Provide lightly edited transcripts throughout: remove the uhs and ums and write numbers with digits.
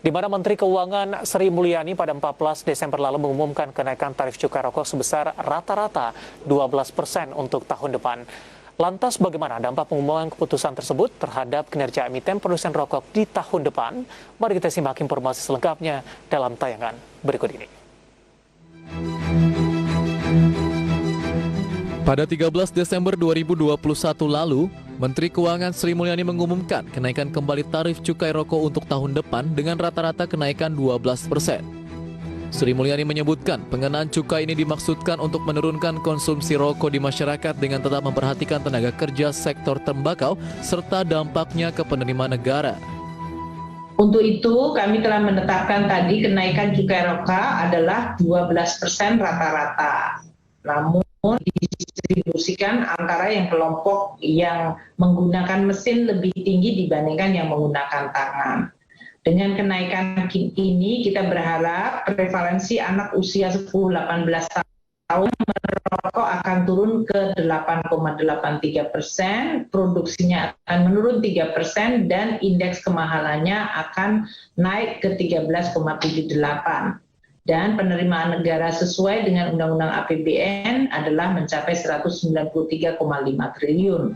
Di mana Menteri Keuangan Sri Mulyani pada 14 Desember lalu mengumumkan kenaikan tarif cukai rokok sebesar rata-rata 12% untuk tahun depan. Lantas bagaimana dampak pengumuman keputusan tersebut terhadap kinerja emiten produsen rokok di tahun depan? Mari kita simak informasi selengkapnya dalam tayangan berikut ini. Pada 13 Desember 2021 lalu, Menteri Keuangan Sri Mulyani mengumumkan kenaikan kembali tarif cukai rokok untuk tahun depan dengan rata-rata kenaikan 12%. Sri Mulyani menyebutkan pengenaan cukai ini dimaksudkan untuk menurunkan konsumsi rokok di masyarakat dengan tetap memperhatikan tenaga kerja sektor tembakau serta dampaknya ke penerimaan negara. Untuk itu, kami telah menetapkan tadi kenaikan cukai rokok adalah 12% rata-rata. Namun didistribusikan antara yang kelompok yang menggunakan mesin lebih tinggi dibandingkan yang menggunakan tangan. Dengan kenaikan ini kita berharap prevalensi anak usia 10-18 tahun merokok akan turun ke 8,83%, produksinya akan menurun 3% dan indeks kemahalannya akan naik ke 13,78%. Dan penerimaan negara sesuai dengan Undang-Undang APBN adalah mencapai 193,5 triliun.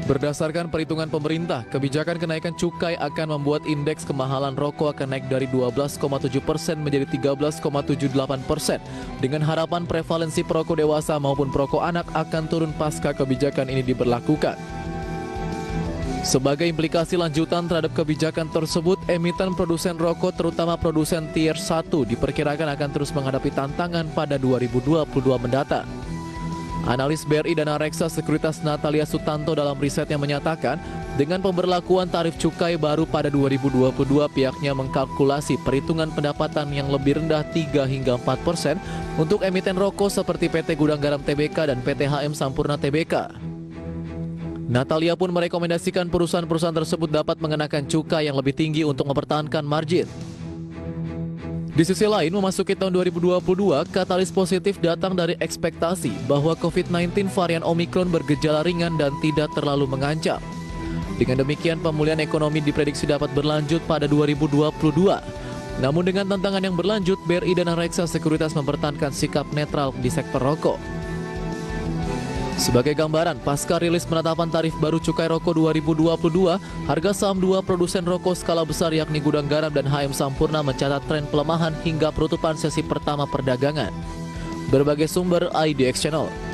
Berdasarkan perhitungan pemerintah, kebijakan kenaikan cukai akan membuat indeks kemahalan rokok akan naik dari 12,7% menjadi 13,78%. Dengan harapan prevalensi perokok dewasa maupun perokok anak akan turun pasca kebijakan ini diberlakukan. Sebagai implikasi lanjutan terhadap kebijakan tersebut, emiten produsen rokok terutama produsen tier 1 diperkirakan akan terus menghadapi tantangan pada 2022 mendatang. Analis BRI Dana Reksa Sekuritas Natalia Sutanto dalam risetnya menyatakan, dengan pemberlakuan tarif cukai baru pada 2022, pihaknya mengkalkulasi perhitungan pendapatan yang lebih rendah 3 hingga 4% untuk emiten rokok seperti PT Gudang Garam Tbk dan PT HM Sampurna Tbk. Natalia pun merekomendasikan perusahaan-perusahaan tersebut dapat mengenakan cukai yang lebih tinggi untuk mempertahankan margin. Di sisi lain, memasuki tahun 2022, katalis positif datang dari ekspektasi bahwa COVID-19 varian Omikron bergejala ringan dan tidak terlalu mengancam. Dengan demikian, pemulihan ekonomi diprediksi dapat berlanjut pada 2022. Namun dengan tantangan yang berlanjut, BRI Dana Reksa Sekuritas mempertahankan sikap netral di sektor rokok. Sebagai gambaran, pasca rilis penetapan tarif baru cukai rokok 2022, harga saham dua produsen rokok skala besar yakni Gudang Garam dan HM Sampurna mencatat tren pelemahan hingga penutupan sesi pertama perdagangan. Berbagai sumber IDX Channel.